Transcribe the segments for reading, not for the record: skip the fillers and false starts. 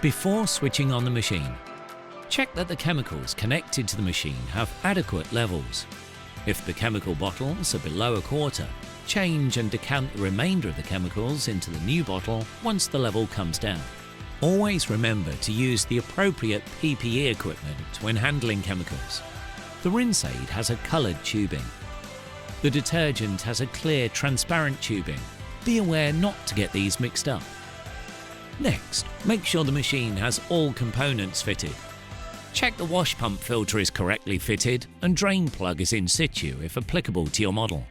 Before switching on the machine, check that the chemicals connected to the machine have adequate levels. If the chemical bottles are below a quarter, change and decant the remainder of the chemicals into the new bottle once the level comes down. Always remember to use the appropriate PPE equipment when handling chemicals. The rinse aid has a coloured tubing. The detergent has a clear, transparent tubing. Be aware not to get these mixed up. Next, make sure the machine has all components fitted. Check the wash pump filter is correctly fitted and drain plug is in situ if applicable to your model.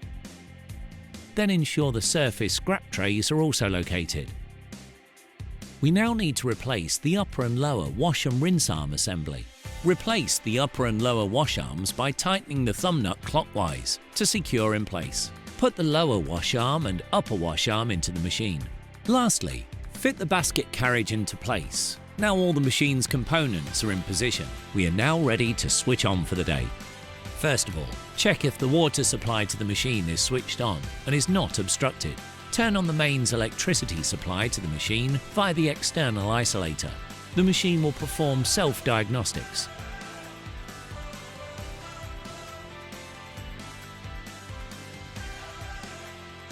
Then ensure the surface scrap trays are also located. We now need to replace the upper and lower wash and rinse arm assembly. Replace the upper and lower wash arms by tightening the thumb nut clockwise to secure in place. Put the lower wash arm and upper wash arm into the machine. Lastly, fit the basket carriage into place. Now all the machine's components are in position. We are now ready to switch on for the day. First of all, check if the water supply to the machine is switched on and is not obstructed. Turn on the mains electricity supply to the machine via the external isolator. The machine will perform self-diagnostics.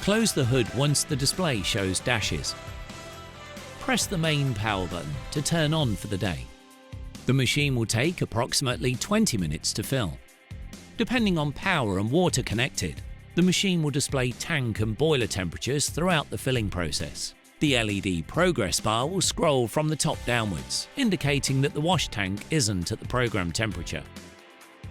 Close the hood once the display shows dashes. Press the main power button to turn on for the day. The machine will take approximately 20 minutes to fill. Depending on power and water connected, the machine will display tank and boiler temperatures throughout the filling process. The LED progress bar will scroll from the top downwards, indicating that the wash tank isn't at the program temperature.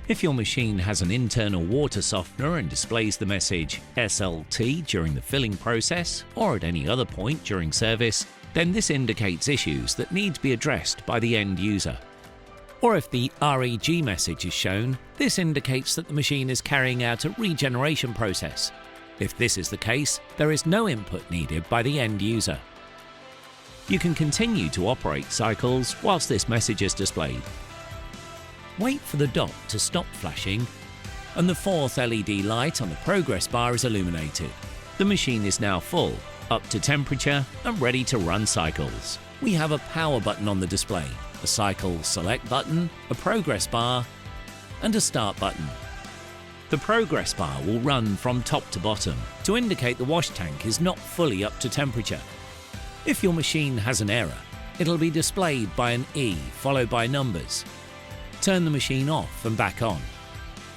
If your machine has an internal water softener and displays the message SLT during the filling process or at any other point during service, then this indicates issues that need to be addressed by the end user. Or if the REG message is shown, this indicates that the machine is carrying out a regeneration process. If this is the case, there is no input needed by the end user. You can continue to operate cycles whilst this message is displayed. Wait for the dot to stop flashing, and the fourth LED light on the progress bar is illuminated. The machine is now full, up to temperature, and ready to run cycles. We have a power button on the display, a cycle select button, a progress bar, and a start button. The progress bar will run from top to bottom to indicate the wash tank is not fully up to temperature. If your machine has an error, it'll be displayed by an E followed by numbers. Turn the machine off and back on.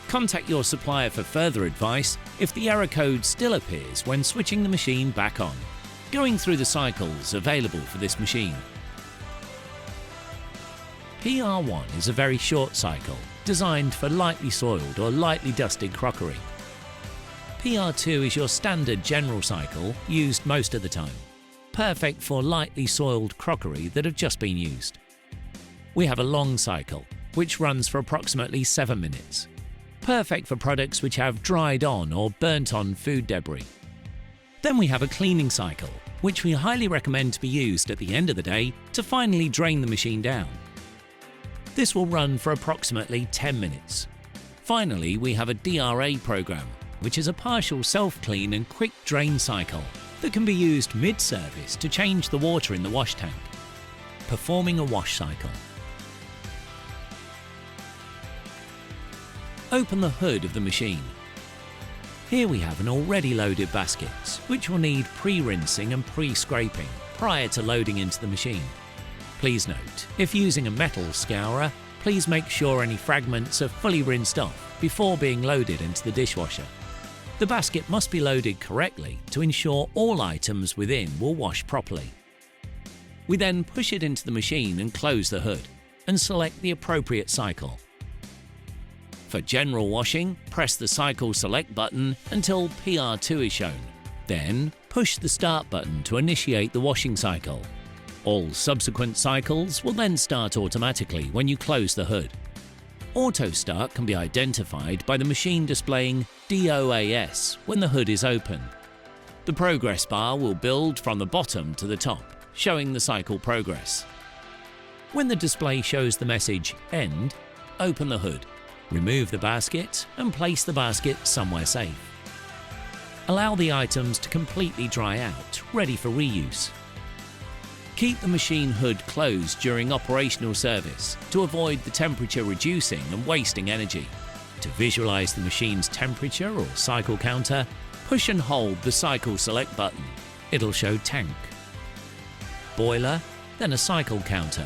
Contact your supplier for further advice if the error code still appears when switching the machine back on. Going through the cycles available for this machine. PR1 is a very short cycle, designed for lightly soiled or lightly dusted crockery. PR2 is your standard general cycle, used most of the time. Perfect for lightly soiled crockery that have just been used. We have a long cycle, which runs for approximately 7 minutes. Perfect for products which have dried on or burnt on food debris. Then we have a cleaning cycle, which we highly recommend to be used at the end of the day to finally drain the machine down. This will run for approximately 10 minutes. Finally, we have a DRA program, which is a partial self-clean and quick drain cycle that can be used mid-service to change the water in the wash tank. Performing a wash cycle. Open the hood of the machine. Here we have an already loaded baskets, which will need pre-rinsing and pre-scraping prior to loading into the machine. Please note, if using a metal scourer, please make sure any fragments are fully rinsed off before being loaded into the dishwasher. The basket must be loaded correctly to ensure all items within will wash properly. We then push it into the machine and close the hood, and select the appropriate cycle. For general washing, press the Cycle Select button until PR2 is shown. Then, push the Start button to initiate the washing cycle. All subsequent cycles will then start automatically when you close the hood. Auto Start can be identified by the machine displaying DOAS when the hood is open. The progress bar will build from the bottom to the top, showing the cycle progress. When the display shows the message End, open the hood. Remove the basket and place the basket somewhere safe. Allow the items to completely dry out, ready for reuse. Keep the machine hood closed during operational service to avoid the temperature reducing and wasting energy. To visualize the machine's temperature or cycle counter, push and hold the cycle select button. It'll show tank, boiler, then a cycle counter.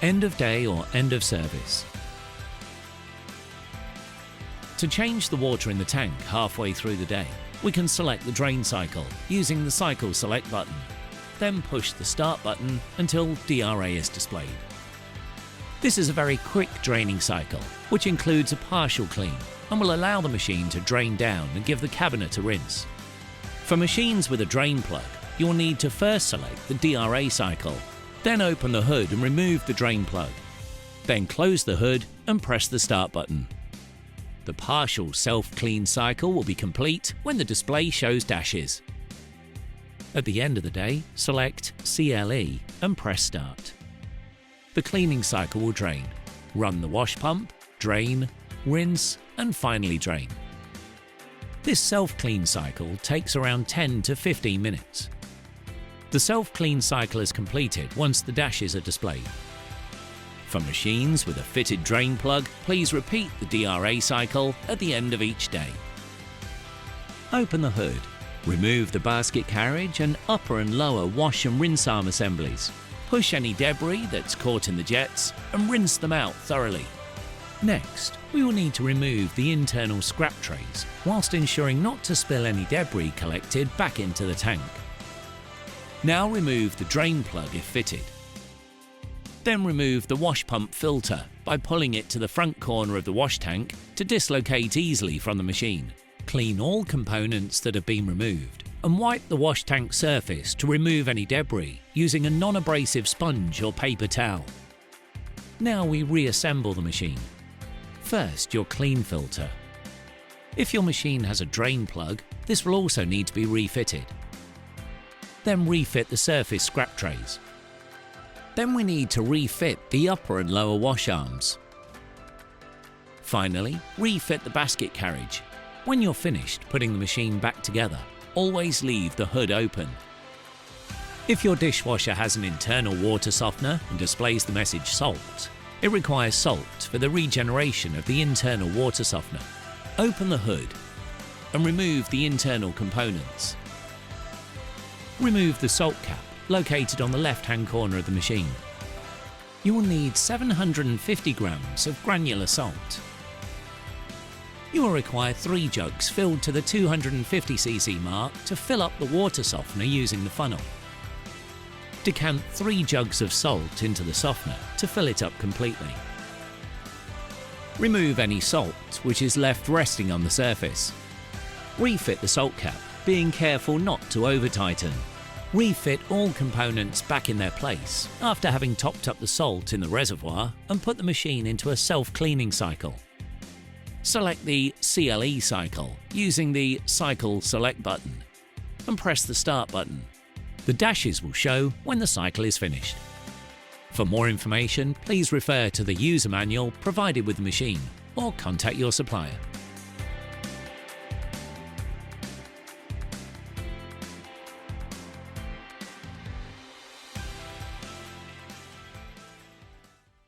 End of day or end of service. To change the water in the tank halfway through the day, we can select the drain cycle using the cycle select button, then push the start button until DRA is displayed. This is a very quick draining cycle, which includes a partial clean and will allow the machine to drain down and give the cabinet a rinse. For machines with a drain plug, you'll need to first select the DRA cycle, then open the hood and remove the drain plug. Then close the hood and press the start button. The partial self-clean cycle will be complete when the display shows dashes. At the end of the day, select CLE and press start. The cleaning cycle will drain, run the wash pump, drain, rinse and finally drain. This self-clean cycle takes around 10 to 15 minutes. The self-clean cycle is completed once the dashes are displayed. For machines with a fitted drain plug, please repeat the DRA cycle at the end of each day. Open the hood, remove the basket carriage and upper and lower wash and rinse arm assemblies. Push any debris that's caught in the jets and rinse them out thoroughly. Next, we will need to remove the internal scrap trays whilst ensuring not to spill any debris collected back into the tank. Now remove the drain plug if fitted. Then remove the wash pump filter by pulling it to the front corner of the wash tank to dislocate easily from the machine. Clean all components that have been removed and wipe the wash tank surface to remove any debris using a non-abrasive sponge or paper towel. Now we reassemble the machine. First, your clean filter. If your machine has a drain plug, this will also need to be refitted. Then refit the surface scrap trays. Then we need to refit the upper and lower wash arms. Finally, refit the basket carriage. When you're finished putting the machine back together, always leave the hood open. If your dishwasher has an internal water softener and displays the message salt, it requires salt for the regeneration of the internal water softener. Open the hood and remove the internal components. Remove the salt cap located on the left-hand corner of the machine. You will need 750 grams of granular salt. You will require 3 jugs filled to the 250cc mark to fill up the water softener using the funnel. Decant 3 jugs of salt into the softener to fill it up completely. Remove any salt which is left resting on the surface. Refit the salt cap, being careful not to over-tighten. Refit all components back in their place after having topped up the salt in the reservoir and put the machine into a self-cleaning cycle. Select the CLE cycle using the Cycle Select button and press the Start button. The dashes will show when the cycle is finished. For more information, please refer to the user manual provided with the machine or contact your supplier.